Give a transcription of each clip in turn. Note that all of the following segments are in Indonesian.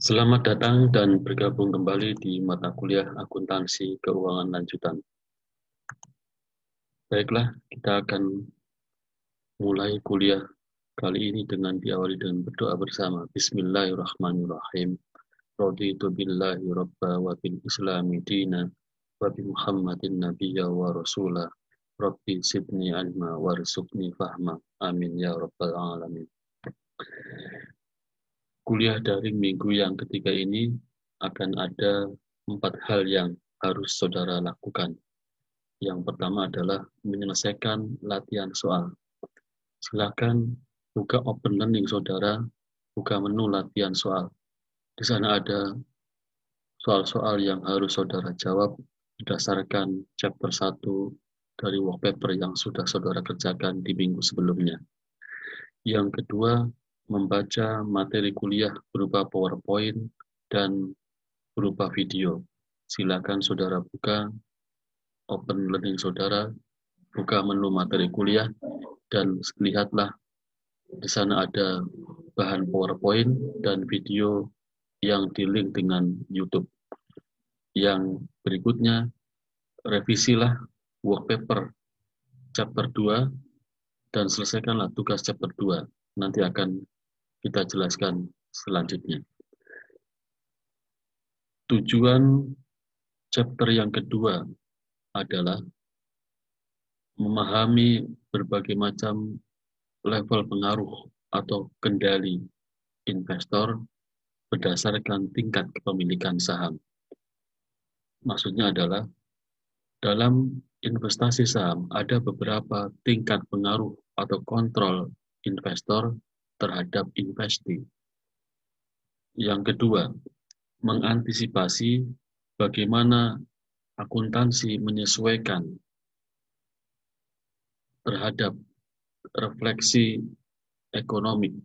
Selamat datang dan bergabung kembali di mata kuliah akuntansi keuangan lanjutan. Baiklah, kita akan mulai kuliah kali ini dengan diawali dengan berdoa bersama. Bismillahirrahmanirrahim. Raditu billahi rabba wa bil islami dina wa bi Muhammadin nabiyya wa rasulah. Rabbi zidni ilma warzuqni fahma. Amin ya rabbal alamin. Kuliah daring minggu yang ketiga ini akan ada 4 hal yang harus saudara lakukan. Yang pertama adalah menyelesaikan latihan soal. Silakan buka open learning saudara, buka menu latihan soal. Di sana ada soal-soal yang harus saudara jawab berdasarkan chapter 1 dari workpaper yang sudah saudara kerjakan di minggu sebelumnya. Yang kedua, membaca materi kuliah berupa PowerPoint dan berupa video. Silakan saudara buka open learning saudara, buka menu materi kuliah, dan lihatlah di sana ada bahan PowerPoint dan video yang di-link dengan YouTube. Yang berikutnya, revisilah workpaper chapter 2 dan selesaikanlah tugas chapter 2. Nanti akan kita jelaskan selanjutnya. Tujuan chapter yang kedua adalah memahami berbagai macam level pengaruh atau kendali investor berdasarkan tingkat kepemilikan saham. Maksudnya adalah dalam investasi saham ada beberapa tingkat pengaruh atau kontrol investor terhadap investasi. Yang kedua, mengantisipasi bagaimana akuntansi menyesuaikan terhadap refleksi ekonomi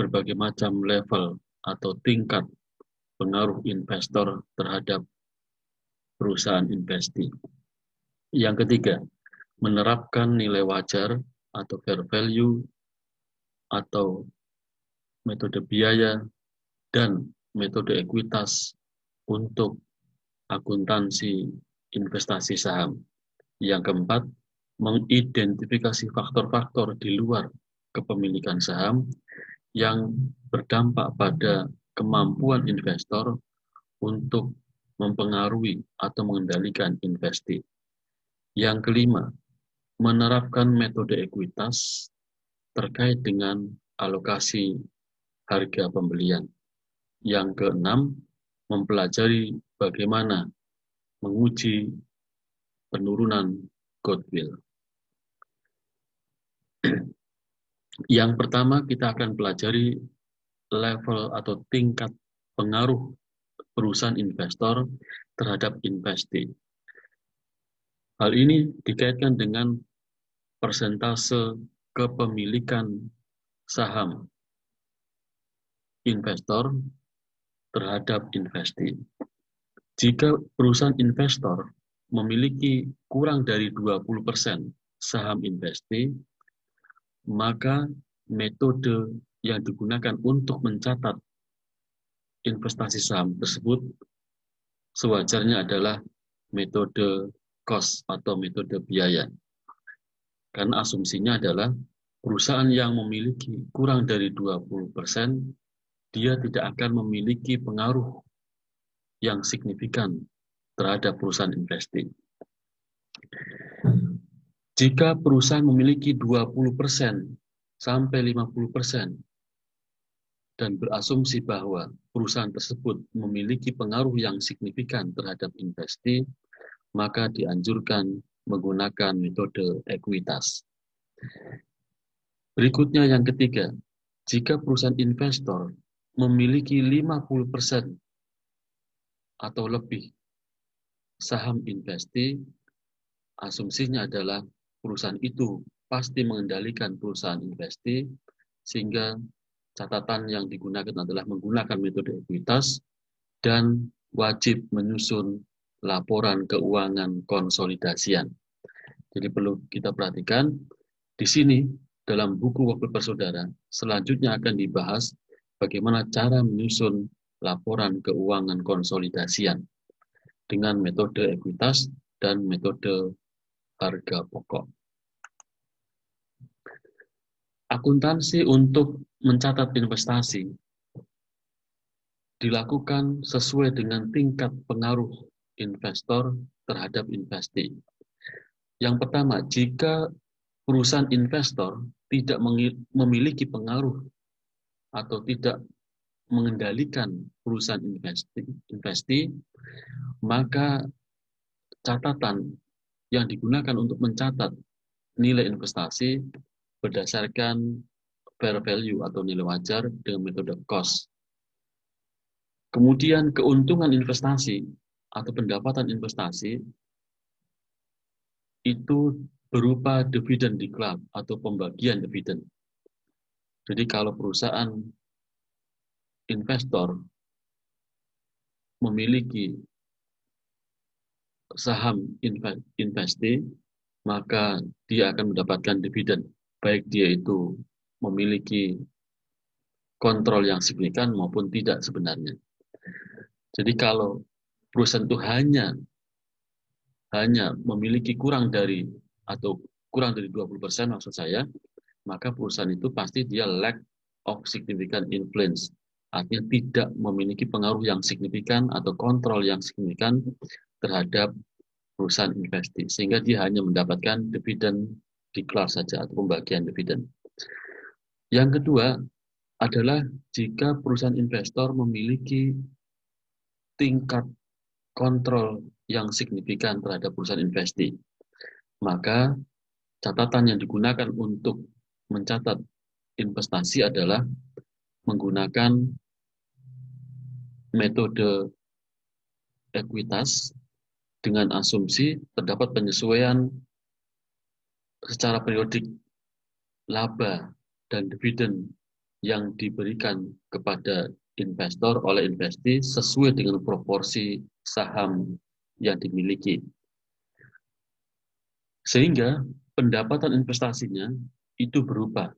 berbagai macam level atau tingkat pengaruh investor terhadap perusahaan investasi. Yang ketiga, menerapkan nilai wajar atau fair value atau metode biaya dan metode ekuitas untuk akuntansi investasi saham. Yang keempat, mengidentifikasi faktor-faktor di luar kepemilikan saham yang berdampak pada kemampuan investor untuk mempengaruhi atau mengendalikan investasi. Yang kelima, menerapkan metode ekuitas terkait dengan alokasi harga pembelian. Yang keenam, mempelajari bagaimana menguji penurunan goodwill. Yang pertama, kita akan pelajari level atau tingkat pengaruh perusahaan investor terhadap investasi. Hal ini dikaitkan dengan persentase kepemilikan saham investor terhadap investasi. Jika perusahaan investor memiliki kurang dari 20% saham investasi, maka metode yang digunakan untuk mencatat investasi saham tersebut sewajarnya adalah metode cost atau metode biaya. Karena asumsinya adalah perusahaan yang memiliki kurang dari 20%, dia tidak akan memiliki pengaruh yang signifikan terhadap perusahaan investasi. Jika perusahaan memiliki 20% sampai 50% dan berasumsi bahwa perusahaan tersebut memiliki pengaruh yang signifikan terhadap investasi, maka dianjurkan menggunakan metode ekuitas. Berikutnya yang ketiga, jika perusahaan investor memiliki 50% atau lebih saham investasi, asumsinya adalah perusahaan itu pasti mengendalikan perusahaan investasi, sehingga catatan yang digunakan adalah menggunakan metode ekuitas dan wajib menyusun laporan keuangan konsolidasian. Jadi perlu kita perhatikan, di sini dalam buku workpaper saudara, selanjutnya akan dibahas bagaimana cara menyusun laporan keuangan konsolidasian dengan metode ekuitas dan metode harga pokok. Akuntansi untuk mencatat investasi dilakukan sesuai dengan tingkat pengaruh investor terhadap investasi. Yang pertama, jika perusahaan investor tidak memiliki pengaruh atau tidak mengendalikan perusahaan investasi, maka catatan yang digunakan untuk mencatat nilai investasi berdasarkan fair value atau nilai wajar dengan metode cost. Kemudian keuntungan investasi atau pendapatan investasi itu berupa dividen declared atau pembagian dividen. Jadi kalau perusahaan investor memiliki saham investasi, maka dia akan mendapatkan dividen, baik dia itu memiliki kontrol yang signifikan maupun tidak sebenarnya. Jadi kalau perusahaan itu hanya memiliki kurang dari 20% maksud saya, maka perusahaan itu pasti dia lack of significant influence. Artinya tidak memiliki pengaruh yang signifikan atau kontrol yang signifikan terhadap perusahaan investasi, sehingga dia hanya mendapatkan dividen declare saja atau pembagian dividen. Yang kedua adalah jika perusahaan investor memiliki tingkat kontrol yang signifikan terhadap perusahaan investasi, maka catatan yang digunakan untuk mencatat investasi adalah menggunakan metode ekuitas dengan asumsi terdapat penyesuaian secara periodik laba dan dividen yang diberikan kepada investor oleh investasi sesuai dengan proporsi saham yang dimiliki. Sehingga pendapatan investasinya itu berubah.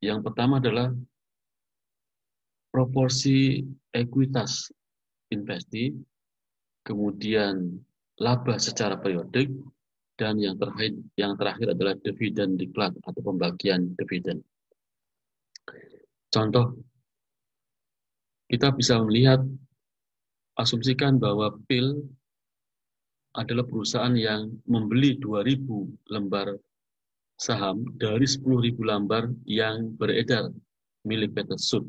Yang pertama adalah proporsi ekuitas investasi, kemudian laba secara periodik, dan yang terakhir adalah dividen declared atau pembagian dividen. Contoh, kita bisa melihat, asumsikan bahwa PIL adalah perusahaan yang membeli 2.000 lembar saham dari 10.000 lembar yang beredar milik PT Sud.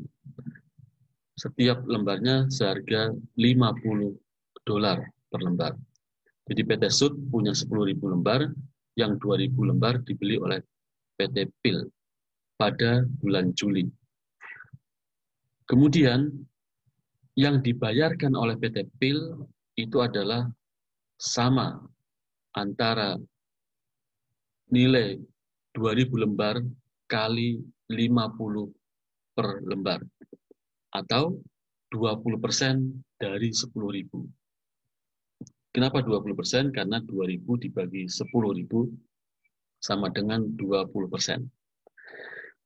Setiap lembarnya seharga $50 per lembar. Jadi PT Sud punya 10.000 lembar, yang 2.000 lembar dibeli oleh PT PIL pada bulan Juli. Kemudian yang dibayarkan oleh PT PIL itu adalah sama antara nilai 2.000 lembar kali 50 per lembar, atau 20% dari 10.000. Kenapa 20%? Karena 2.000 dibagi 10.000 sama dengan 20%.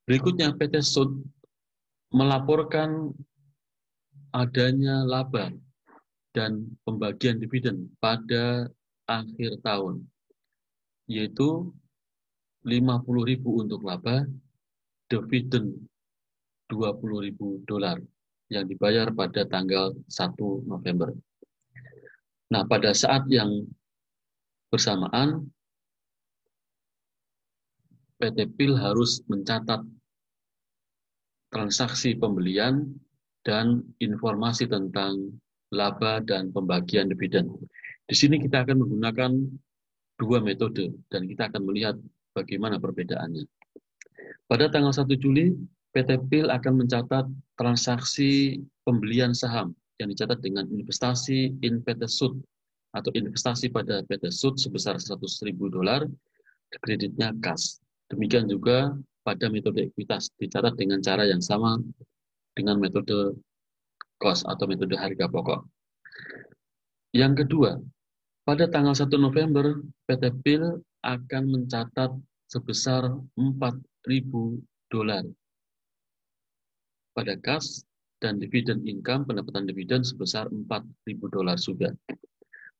Berikutnya PT Sud melaporkan adanya laba dan pembagian dividen pada akhir tahun, yaitu 50.000 untuk laba, dividen $20.000 yang dibayar pada tanggal 1 November. Nah, pada saat yang bersamaan, PT PIL harus mencatat transaksi pembelian dan informasi tentang laba dan pembagian dividen. Di sini kita akan menggunakan dua metode dan kita akan melihat bagaimana perbedaannya. Pada tanggal 1 Juli, PT PIL akan mencatat transaksi pembelian saham yang dicatat dengan investasi in PT Sud atau investasi pada PT Sud sebesar $100.000, kreditnya kas. Demikian juga pada metode ekuitas dicatat dengan cara yang sama dengan metode cost atau metode harga pokok. Yang kedua, pada tanggal 1 November, PT PIL akan mencatat sebesar $4.000 pada kas dan dividen income, pendapatan dividen sebesar $4.000 juga.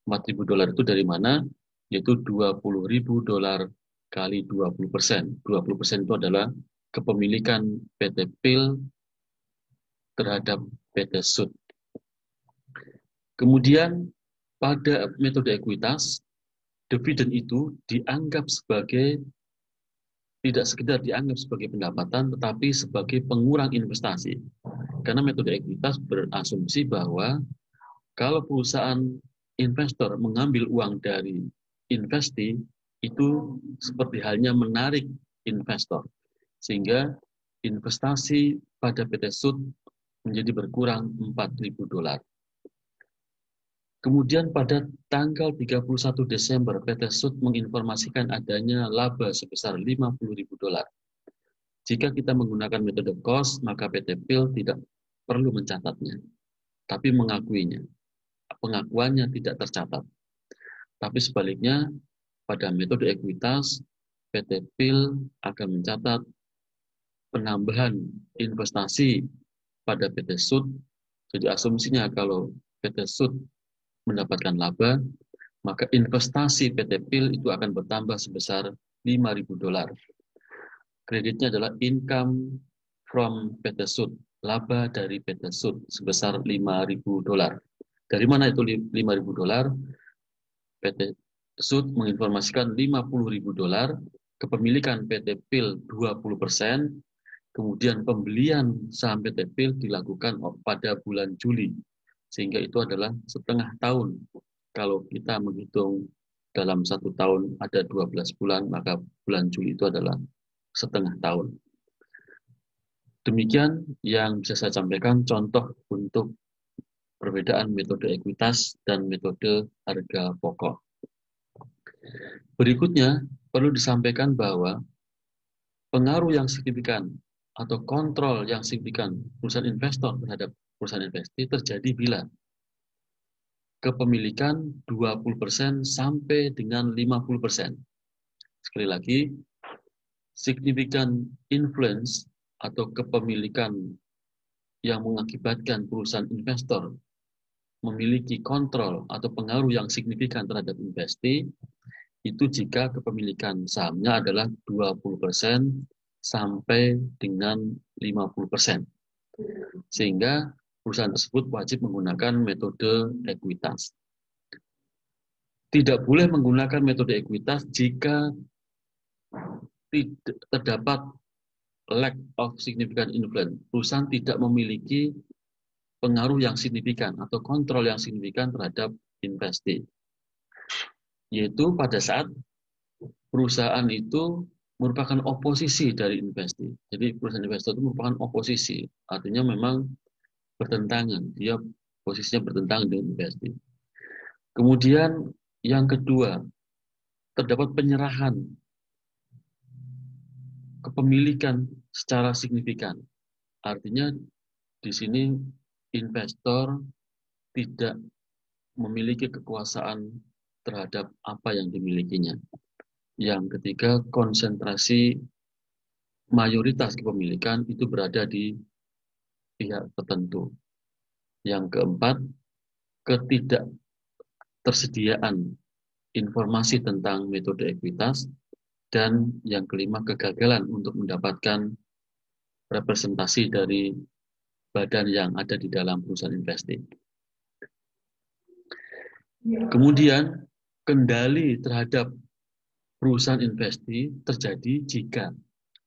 $4.000 itu dari mana? Yaitu $20.000 kali 20%. 20% itu adalah kepemilikan PT PIL terhadap PT SUD. Kemudian pada metode ekuitas, dividen itu dianggap sebagai, tidak sekedar dianggap sebagai pendapatan, tetapi sebagai pengurang investasi. Karena metode ekuitas berasumsi bahwa kalau perusahaan investor mengambil uang dari investi, itu seperti halnya menarik investor. Sehingga investasi pada PT SUD menjadi berkurang $4.000. Kemudian pada tanggal 31 Desember, PT SUD menginformasikan adanya laba sebesar $50.000. Jika kita menggunakan metode cost, maka PT PIL tidak perlu mencatatnya, tapi mengakuinya. Pengakuannya tidak tercatat. Tapi sebaliknya, pada metode ekuitas, PT PIL akan mencatat penambahan investasi pada PT SUD. Jadi asumsinya kalau PT SUD mendapatkan laba, maka investasi PT PIL itu akan bertambah sebesar $5.000. Kreditnya adalah income from PT SUD, laba dari PT SUD sebesar $5.000. Dari mana itu $5.000? PT SUD menginformasikan $50.000, kepemilikan PT PIL 20%, kemudian pembelian saham PT PIL dilakukan pada bulan Juli, sehingga itu adalah setengah tahun. Kalau kita menghitung dalam 1 tahun ada 12 bulan, maka bulan Juli itu adalah setengah tahun. Demikian yang bisa saya sampaikan contoh untuk perbedaan metode ekuitas dan metode harga pokok. Berikutnya, perlu disampaikan bahwa pengaruh yang signifikan atau kontrol yang signifikan perusahaan investor terhadap perusahaan investasi terjadi bila kepemilikan 20% sampai dengan 50%. Sekali lagi, signifikan influence atau kepemilikan yang mengakibatkan perusahaan investor memiliki kontrol atau pengaruh yang signifikan terhadap investasi itu jika kepemilikan sahamnya adalah 20% sampai dengan 50%. Sehingga perusahaan tersebut wajib menggunakan metode ekuitas. Tidak boleh menggunakan metode ekuitas jika tidak terdapat lack of significant influence. Perusahaan tidak memiliki pengaruh yang signifikan atau kontrol yang signifikan terhadap investasi. Yaitu pada saat perusahaan itu merupakan oposisi dari investasi. Jadi perusahaan investor itu merupakan oposisi. Artinya memang bertentangan. Dia posisinya bertentangan dengan investasi. Kemudian yang kedua, terdapat penyerahan kepemilikan secara signifikan. Artinya di sini investor tidak memiliki kekuasaan terhadap apa yang dimilikinya. Yang ketiga, konsentrasi mayoritas kepemilikan itu berada di pihak tertentu. Yang keempat, ketidaktersediaan informasi tentang metode ekuitas. Dan yang kelima, kegagalan untuk mendapatkan representasi dari badan yang ada di dalam perusahaan investasi. Kemudian, kendali terhadap perusahaan investasi terjadi jika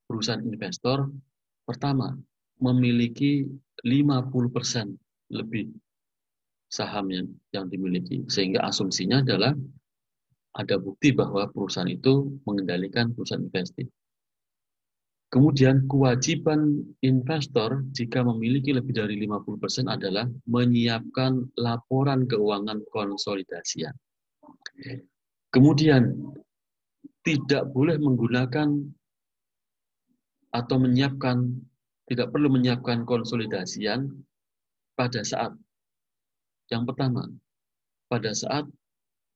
perusahaan investor pertama memiliki 50% lebih saham yang dimiliki. Sehingga asumsinya adalah ada bukti bahwa perusahaan itu mengendalikan perusahaan investasi. Kemudian kewajiban investor jika memiliki lebih dari 50% adalah menyiapkan laporan keuangan konsolidasian. Kemudian tidak boleh menggunakan atau tidak perlu menyiapkan konsolidasian pada saat yang pertama, pada saat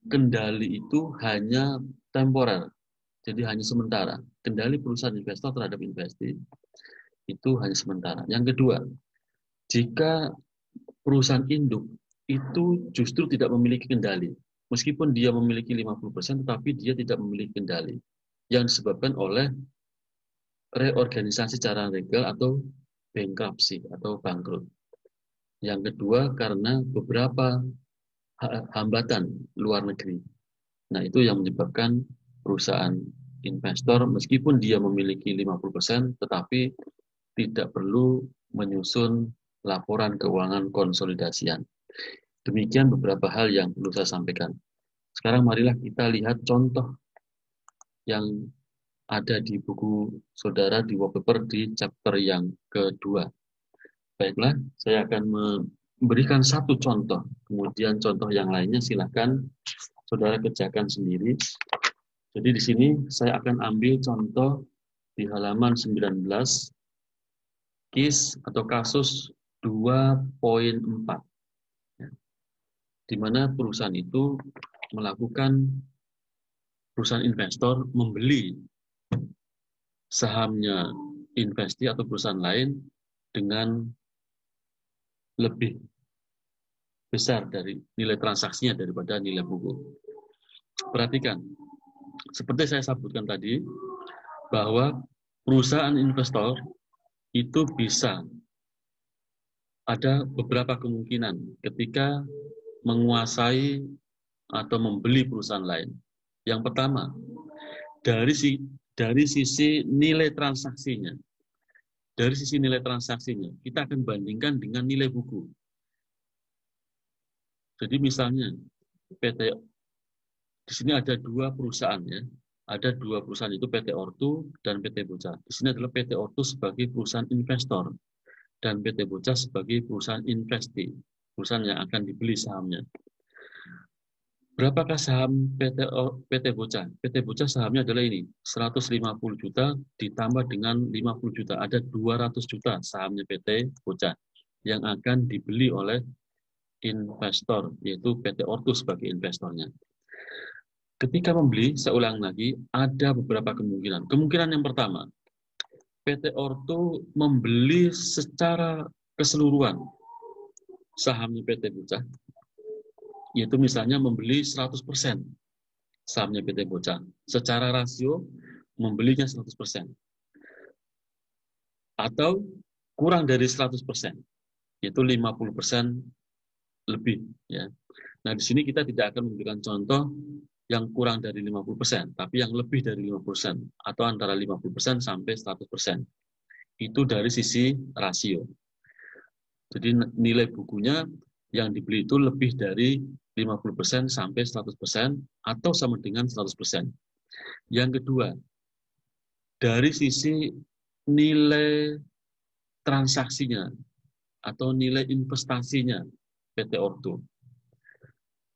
kendali itu hanya temporer, jadi hanya sementara. Kendali perusahaan investor terhadap investasi itu hanya sementara. Yang kedua, Jika perusahaan induk itu justru tidak memiliki kendali. Meskipun dia memiliki 50%, tetapi dia tidak memiliki kendali. Yang disebabkan oleh reorganisasi secara legal atau bankruptcy atau bangkrut. Yang kedua, karena beberapa hambatan luar negeri. Nah, itu yang menyebabkan perusahaan investor, meskipun dia memiliki 50%, tetapi tidak perlu menyusun laporan keuangan konsolidasian. Demikian beberapa hal yang perlu saya sampaikan. Sekarang marilah kita lihat contoh yang ada di buku saudara di wallpaper di chapter yang kedua. Baiklah, saya akan memberikan satu contoh, kemudian contoh yang lainnya silakan saudara kerjakan sendiri. Jadi di sini saya akan ambil contoh di halaman 19, case atau kasus 2.4, di mana perusahaan itu melakukan, perusahaan investor membeli sahamnya investi atau perusahaan lain dengan lebih besar dari nilai transaksinya daripada nilai buku. Perhatikan, seperti saya sebutkan tadi, bahwa perusahaan investor itu bisa ada beberapa kemungkinan ketika menguasai atau membeli perusahaan lain. Yang pertama, dari sisi nilai transaksinya. Dari sisi nilai transaksinya, kita akan bandingkan dengan nilai buku. Jadi misalnya, di sini ada dua perusahaan ya. Ada dua perusahaan, itu PT Ortu dan PT Bocah. Di sini adalah PT Ortu sebagai perusahaan investor dan PT Bocah sebagai perusahaan investi, perusahaan yang akan dibeli sahamnya. Berapakah saham PT Bocah? PT Bocah sahamnya adalah ini, 150 juta ditambah dengan 50 juta. Ada 200 juta sahamnya PT Bocah yang akan dibeli oleh investor, yaitu PT Ortu sebagai investornya. Ketika membeli, saya ulang lagi, ada beberapa kemungkinan. Kemungkinan yang pertama, PT Ortu membeli secara keseluruhan sahamnya PT Bocah, yaitu misalnya membeli 100% sahamnya PT Bocah. Secara rasio, membelinya 100%. Atau kurang dari 100%, yaitu 50% lebih. Ya. Nah, di sini kita tidak akan memberikan contoh yang kurang dari 50%, tapi yang lebih dari 50%, atau antara 50% sampai 100%. Itu dari sisi rasio. Jadi nilai bukunya yang dibeli itu lebih dari 50% sampai 100%, atau sama dengan 100%. Yang kedua, dari sisi nilai transaksinya, atau nilai investasinya PT Ortu.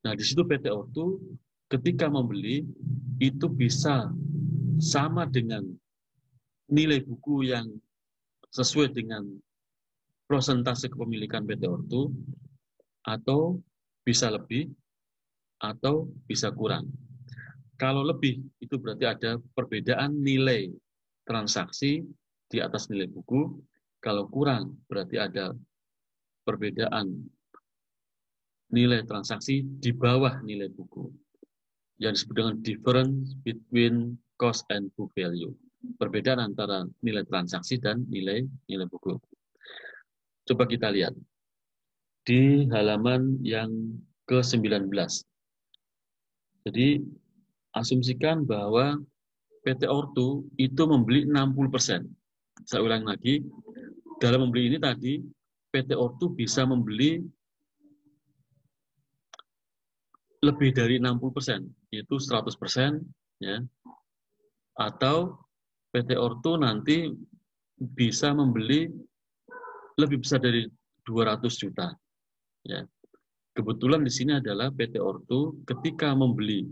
Nah, di situ PT Ortu ketika membeli itu bisa sama dengan nilai buku yang sesuai dengan persentase kepemilikan PT Ortu, atau bisa lebih, atau bisa kurang. Kalau lebih, itu berarti ada perbedaan nilai transaksi di atas nilai buku. Kalau kurang, berarti ada perbedaan nilai transaksi di bawah nilai buku, yang disebut dengan difference between cost and book value. Perbedaan antara nilai transaksi dan nilai buku. Coba kita lihat di halaman yang ke-19. Jadi asumsikan bahwa PT Ortu itu membeli 60%. Saya ulang lagi, dalam membeli ini tadi PT Ortu bisa membeli lebih dari 60%, yaitu 100%, ya. Atau PT Ortu nanti bisa membeli lebih besar dari 200 juta. Ya. Kebetulan di sini adalah PT Ortu ketika membeli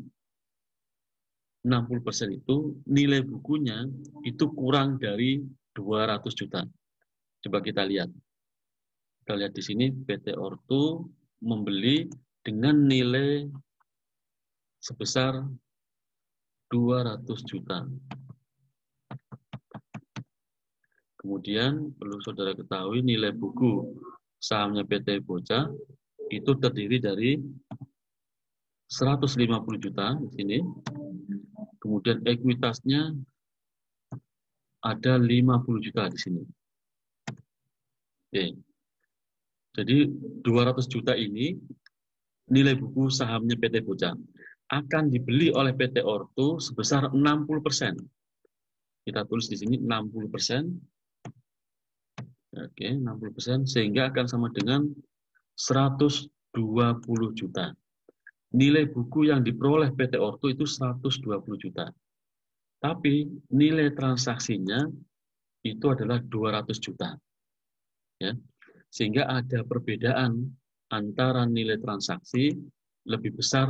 60% itu, nilai bukunya itu kurang dari 200 juta. Coba kita lihat. Kita lihat di sini PT Ortu membeli dengan nilai sebesar 200 juta. Kemudian perlu saudara ketahui nilai buku sahamnya PT Boca itu terdiri dari 150 juta di sini. Kemudian ekuitasnya ada 50 juta di sini. Oke. Jadi 200 juta ini nilai buku sahamnya PT Boca akan dibeli oleh PT Ortu sebesar 60%. Kita tulis di sini 60%. Oke, 60%, sehingga akan sama dengan 120 juta. Nilai buku yang diperoleh PT Ortu itu 120 juta. Tapi nilai transaksinya itu adalah 200 juta. Ya. Sehingga ada perbedaan antara nilai transaksi lebih besar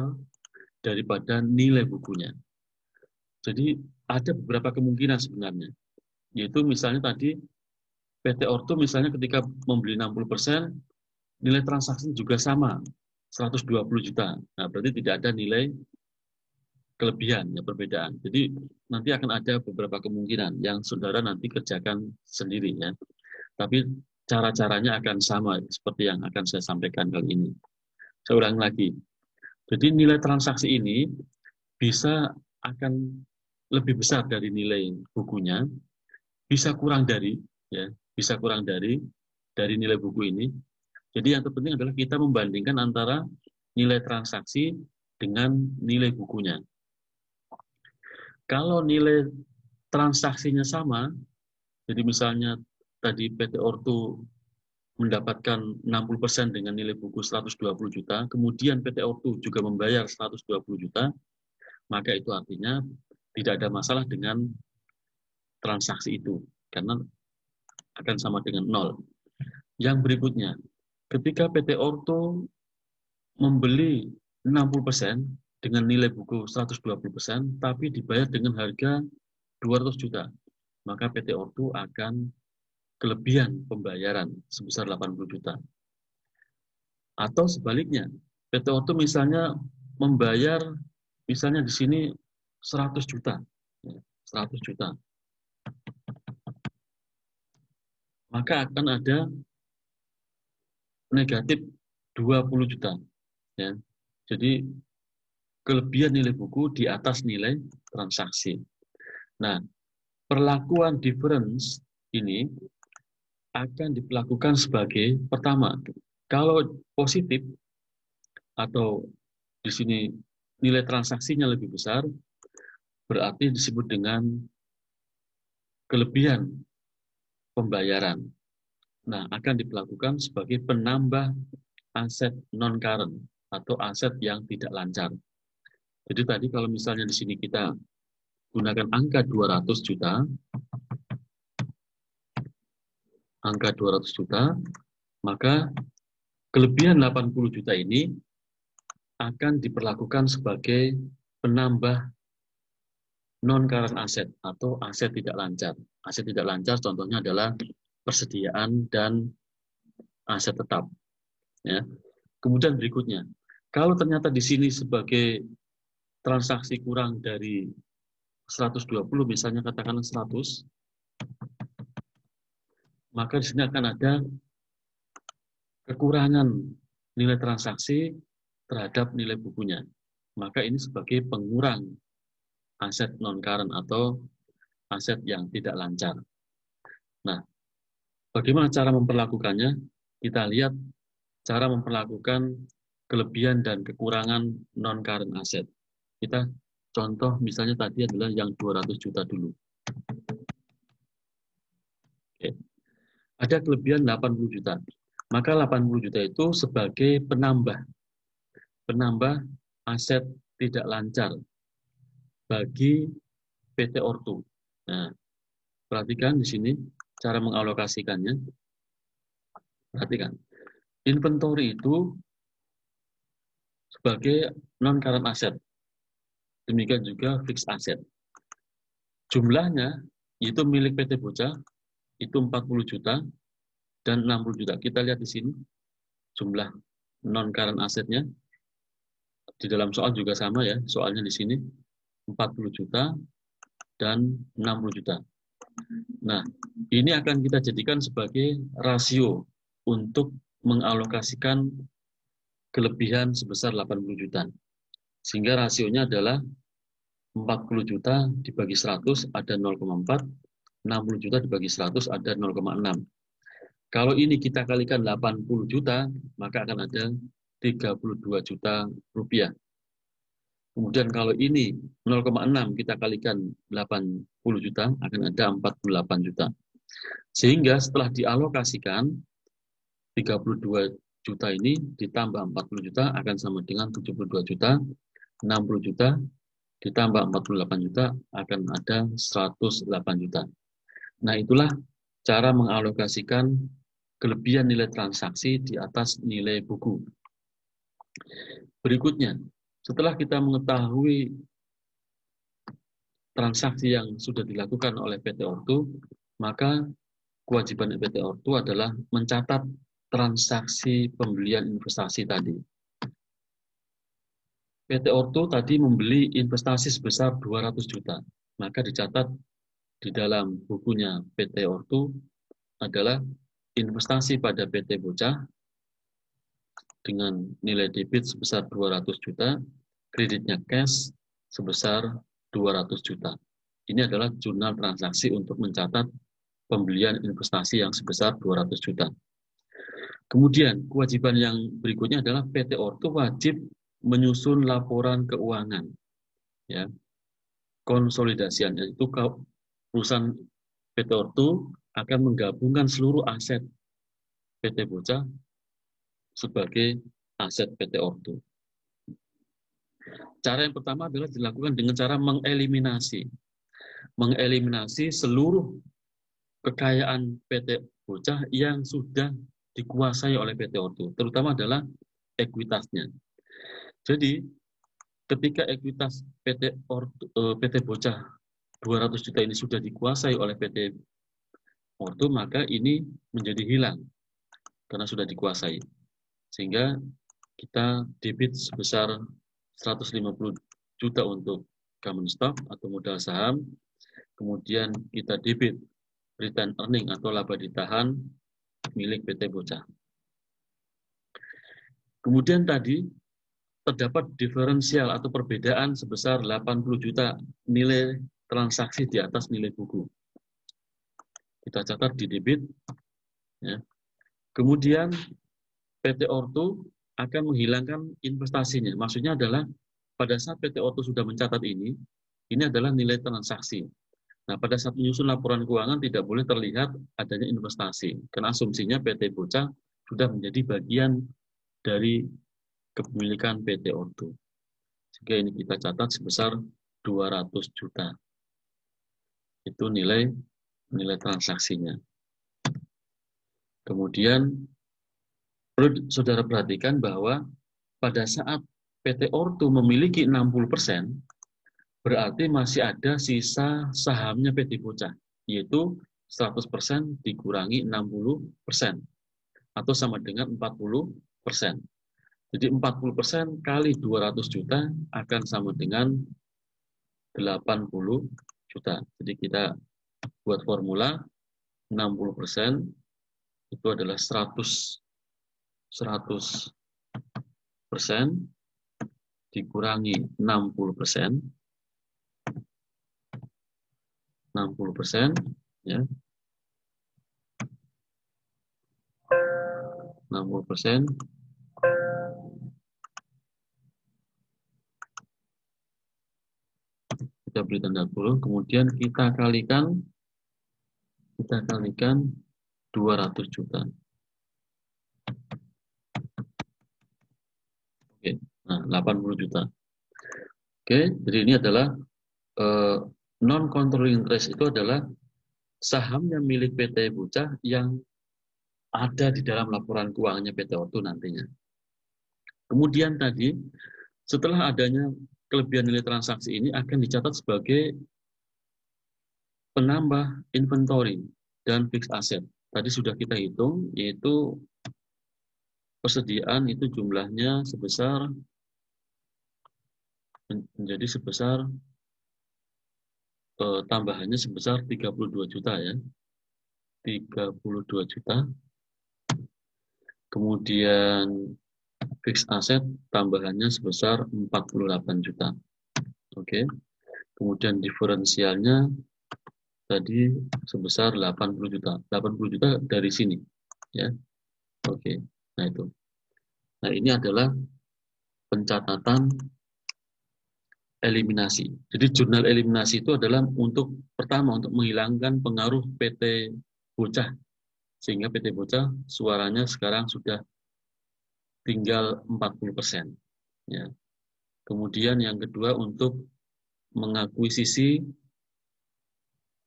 daripada nilai bukunya. Jadi ada beberapa kemungkinan sebenarnya. Yaitu misalnya tadi PT Ortu misalnya ketika membeli 60%, nilai transaksi juga sama, 120 juta. Nah, berarti tidak ada nilai kelebihan, ya, perbedaan. Jadi nanti akan ada beberapa kemungkinan yang saudara nanti kerjakan sendiri, ya. Tapi cara-caranya akan sama seperti yang akan saya sampaikan kali ini. Saya ulangi lagi. Jadi nilai transaksi ini bisa akan lebih besar dari nilai bukunya, bisa kurang dari, ya, bisa kurang dari nilai buku ini. Jadi yang terpenting adalah kita membandingkan antara nilai transaksi dengan nilai bukunya. Kalau nilai transaksinya sama, jadi misalnya tadi PT Ortu mendapatkan 60% dengan nilai buku 120 juta, kemudian PT Ortu juga membayar 120 juta, maka itu artinya tidak ada masalah dengan transaksi itu, karena akan sama dengan 0. Yang berikutnya, ketika PT Ortu membeli 60% dengan nilai buku 120%, tapi dibayar dengan harga 200 juta, maka PT Ortu akan kelebihan pembayaran sebesar 80 juta. Atau sebaliknya, PT Ortu misalnya membayar, misalnya di sini 100 juta, 100 juta. Maka akan ada negatif 20 juta. Ya. Jadi kelebihan nilai buku di atas nilai transaksi. Nah, perlakuan difference ini akan diperlakukan sebagai pertama, kalau positif atau di sini nilai transaksinya lebih besar, berarti disebut dengan kelebihan pembayaran. Nah, akan diperlakukan sebagai penambah aset non-current atau aset yang tidak lancar. Jadi tadi kalau misalnya di sini kita gunakan angka 200 juta, maka kelebihan 80 juta ini akan diperlakukan sebagai penambah non-current asset atau aset tidak lancar. Aset tidak lancar contohnya adalah persediaan dan aset tetap. Ya. Kemudian berikutnya, kalau ternyata di sini sebagai transaksi kurang dari 120, misalnya katakan 100, maka di sini akan ada kekurangan nilai transaksi terhadap nilai bukunya. Maka ini sebagai pengurang aset non-current atau aset yang tidak lancar. Nah, bagaimana cara memperlakukannya? Kita lihat cara memperlakukan kelebihan dan kekurangan non-current asset. Kita contoh misalnya tadi adalah yang 200 juta dulu. Oke. Ada kelebihan 80 juta. Maka 80 juta itu sebagai penambah aset tidak lancar bagi PT Ortu. Nah, perhatikan di sini cara mengalokasikannya. Perhatikan. Inventory itu sebagai non-current asset. Demikian juga fixed asset. Jumlahnya itu milik PT Boca itu 40 juta dan 60 juta. Kita lihat di sini jumlah non-current assetnya. Di dalam soal juga sama ya, soalnya di sini 40 juta dan 60 juta. Nah, ini akan kita jadikan sebagai rasio untuk mengalokasikan kelebihan sebesar 80 juta. Sehingga rasionya adalah 40 juta dibagi 100 ada 0,4, 60 juta dibagi 100 ada 0,6. Kalau ini kita kalikan 80 juta, maka akan ada 32 juta rupiah. Kemudian kalau ini 0,6 kita kalikan 80 juta, akan ada 48 juta. Sehingga setelah dialokasikan, 32 juta ini ditambah 40 juta akan sama dengan 72 juta, 60 juta ditambah 48 juta akan ada 108 juta. Nah, itulah cara mengalokasikan kelebihan nilai transaksi di atas nilai buku. Berikutnya, setelah kita mengetahui transaksi yang sudah dilakukan oleh PT Ortu, maka kewajiban PT Ortu adalah mencatat transaksi pembelian investasi tadi. PT Ortu tadi membeli investasi sebesar 200 juta, maka dicatat di dalam bukunya PT Ortu adalah investasi pada PT Bocah dengan nilai debit sebesar 200 juta, kreditnya cash sebesar 200 juta. Ini adalah jurnal transaksi untuk mencatat pembelian investasi yang sebesar 200 juta. Kemudian, kewajiban yang berikutnya adalah PT Ortu wajib menyusun laporan keuangan. Ya. Konsolidasian, yaitu perusahaan PT Ortu akan menggabungkan seluruh aset PT Bocah sebagai aset PT Ortu. Cara yang pertama adalah dilakukan dengan cara mengeliminasi seluruh kekayaan PT Bocah yang sudah dikuasai oleh PT Ortu, terutama adalah ekuitasnya. Jadi, ketika ekuitas PT Bocah 200 juta ini sudah dikuasai oleh PT Ortu, maka ini menjadi hilang karena sudah dikuasai. Sehingga kita debit sebesar 150 juta untuk common stock atau modal saham, kemudian kita debit return earning atau laba ditahan milik PT Bocah. Kemudian tadi terdapat diferensial atau perbedaan sebesar 80 juta nilai transaksi di atas nilai buku. Kita catat di debit. Ya. Kemudian PT Ortu akan menghilangkan investasinya. Maksudnya adalah pada saat PT Ortu sudah mencatat ini adalah nilai transaksi. Nah, pada saat menyusun laporan keuangan tidak boleh terlihat adanya investasi. Karena asumsinya PT Bocah sudah menjadi bagian dari kepemilikan PT Ortu. Sehingga ini kita catat sebesar 200 juta. Itu nilai transaksinya. Kemudian perlu saudara perhatikan bahwa pada saat PT Ortu memiliki 60%, berarti masih ada sisa sahamnya PT Bocah, yaitu 100% dikurangi 60%, atau sama dengan 40%. Jadi 40% kali 200 juta akan sama dengan 80 juta. Jadi kita buat formula 60% itu adalah 100% dikurangi 60%, ya. 60% kita beri tanda kurung, kemudian kita kalikan 200 juta. Oke, nah 80 juta. Oke, jadi ini adalah non-controlling interest itu adalah sahamnya milik PT Bocah yang ada di dalam laporan keuangannya PT Ortu nantinya. Kemudian tadi, setelah adanya kelebihan nilai transaksi ini akan dicatat sebagai penambah inventory dan fixed asset. Tadi sudah kita hitung, yaitu persediaan itu jumlahnya sebesar menjadi sebesar tambahannya sebesar 32 juta ya. 32 juta. Kemudian fixed asset tambahannya sebesar 48 juta. Oke. Kemudian diferensialnya tadi sebesar 80 juta. 80 juta dari sini, ya. Oke. Nah, itu. Nah, ini adalah pencatatan eliminasi. Jadi jurnal eliminasi itu adalah pertama untuk menghilangkan pengaruh PT Bocah, sehingga PT Bocah suaranya sekarang sudah tinggal 40%. Ya. Kemudian yang kedua untuk mengakuisisi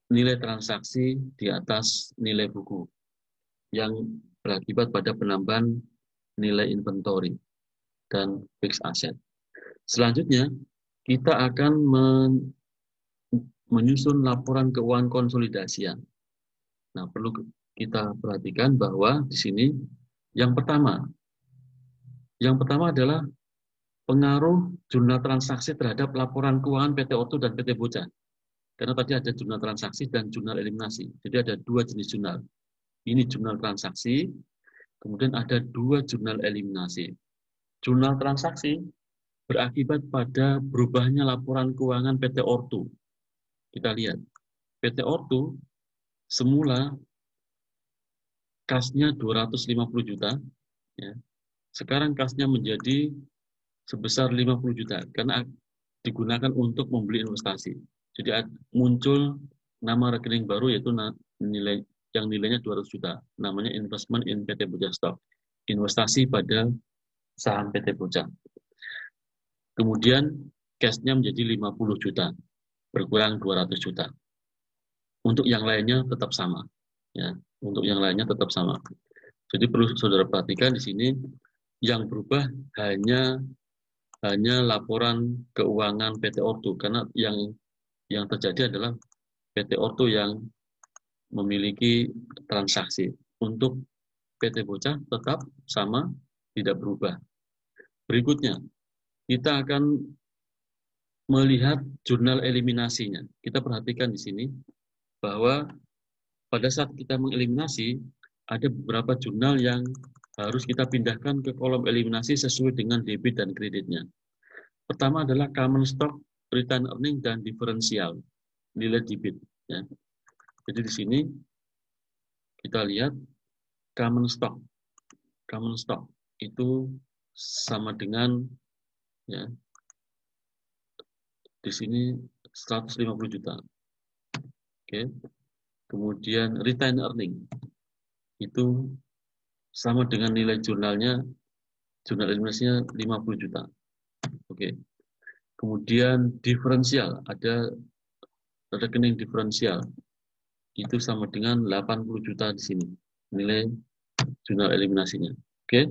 nilai transaksi di atas nilai buku yang berakibat pada penambahan nilai inventory dan fixed asset. Selanjutnya, kita akan menyusun laporan keuangan konsolidasian. Nah, perlu kita perhatikan bahwa di sini yang pertama adalah pengaruh jurnal transaksi terhadap laporan keuangan PT Ortu dan PT Bocah. Karena tadi ada jurnal transaksi dan jurnal eliminasi. Jadi ada dua jenis jurnal. Ini jurnal transaksi, kemudian ada dua jurnal eliminasi. Jurnal transaksi berakibat pada berubahnya laporan keuangan PT Ortu. Kita lihat, PT Ortu semula kasnya 250 juta, ya. Sekarang kasnya menjadi sebesar 50 juta, karena digunakan untuk membeli investasi. Jadi muncul nama rekening baru, yaitu nilainya 200 juta. Namanya investment in PT Bocah Stock. Investasi pada saham PT Bocah. Kemudian cash-nya menjadi 50 juta, berkurang 200 juta. Untuk yang lainnya tetap sama. Ya, untuk yang lainnya tetap sama. Jadi perlu saudara perhatikan di sini yang berubah hanya laporan keuangan PT Ortu, karena yang terjadi adalah PT Ortu yang memiliki transaksi. Untuk PT Bocah tetap sama, tidak berubah. Berikutnya, kita akan melihat jurnal eliminasinya. Kita perhatikan di sini bahwa pada saat kita mengeliminasi, ada beberapa jurnal yang harus kita pindahkan ke kolom eliminasi sesuai dengan debit dan kreditnya. Pertama adalah common stock, return earning, dan diferensial, nilai debit. Ya. Jadi di sini kita lihat common stock. Common stock itu sama dengan, ya, di sini 150 juta. Oke. Kemudian return earning itu sama dengan nilai jurnalnya, jurnal eliminasinya 50 juta. Oke. Kemudian diferensial, ada rekening diferensial. Itu sama dengan 80 juta di sini, nilai jurnal eliminasinya. Oke.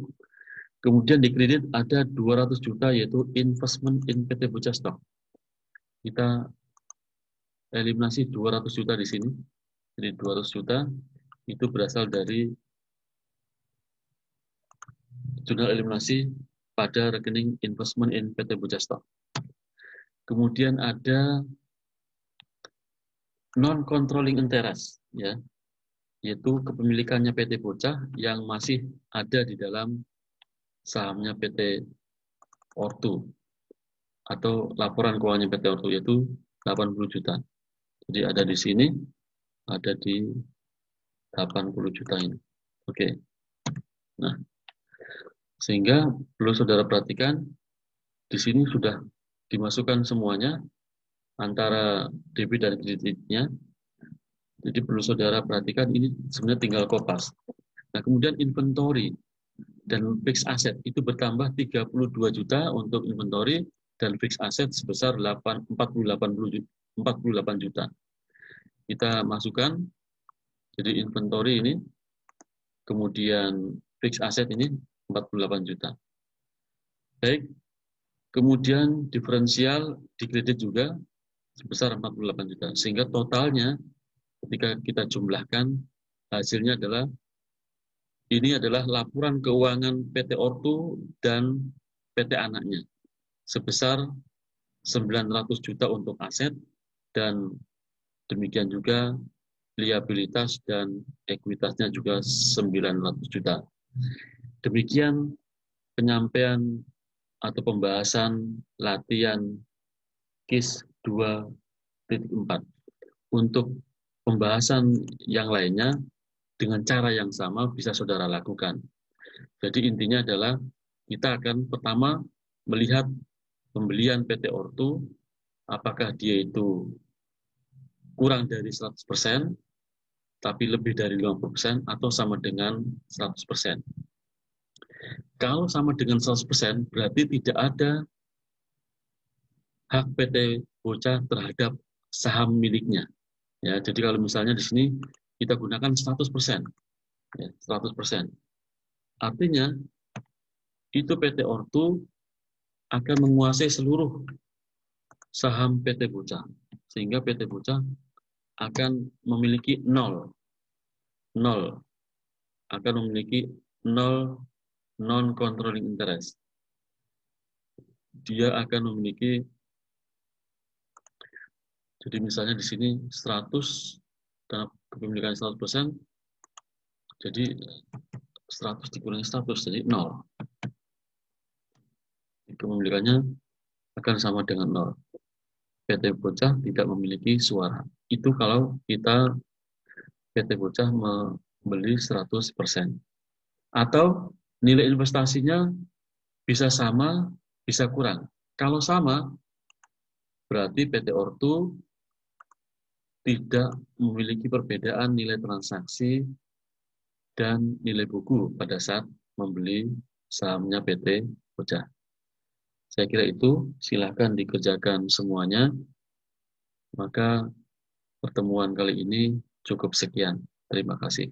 Kemudian di kredit ada 200 juta, yaitu investment in PT Bocah Stock. Kita eliminasi 200 juta di sini. Jadi 200 juta itu berasal dari jurnal eliminasi pada rekening investment in PT Bocah Stock. Kemudian ada non-controlling interest, ya, yaitu kepemilikannya PT Bocah yang masih ada di dalam sahamnya PT Ortu atau laporan keuangannya PT Ortu, yaitu 80 juta. Jadi ada di sini, ada di 80 juta ini. Oke. Nah, sehingga perlu saudara perhatikan di sini sudah dimasukkan semuanya antara debit dan kreditnya. Jadi perlu saudara perhatikan ini sebenarnya tinggal kopas. Nah, kemudian inventory dan fixed asset itu bertambah 32 juta untuk inventory dan fixed asset sebesar 48 juta. Kita masukkan, jadi inventory ini, kemudian fixed asset ini 48 juta. Baik, kemudian diferensial di kredit juga sebesar 48 juta. Sehingga totalnya ketika kita jumlahkan, hasilnya adalah ini adalah laporan keuangan PT Ortu dan PT anaknya sebesar 900 juta untuk aset, dan demikian juga liabilitas dan ekuitasnya juga 900 juta. Demikian penyampaian atau pembahasan latihan KIS 2.4. Untuk pembahasan yang lainnya dengan cara yang sama bisa saudara lakukan. Jadi intinya adalah kita akan pertama melihat pembelian PT Ortu, apakah dia itu kurang dari 100%, tapi lebih dari 50%, atau sama dengan 100%. Kalau sama dengan 100%, berarti tidak ada hak PT Bocah terhadap saham miliknya. Ya, jadi kalau misalnya di sini kita gunakan 100%, ya, 100%. Artinya itu PT Ortu akan menguasai seluruh saham PT Bocah, sehingga PT Bocah akan memiliki nol akan memiliki nol non-controlling interest. Dia akan memiliki, jadi misalnya di sini 100 karena kepemilikan 100%, jadi 100 dikurangi 100 jadi 0. Kepemilikannya akan sama dengan 0. PT Bocah tidak memiliki suara. Itu kalau kita PT Bocah membeli 100%. Atau nilai investasinya bisa sama, bisa kurang. Kalau sama, berarti PT Ortu tidak memiliki perbedaan nilai transaksi dan nilai buku pada saat membeli sahamnya PT Bocah. Saya kira itu, silahkan dikerjakan semuanya. Maka pertemuan kali ini cukup sekian. Terima kasih.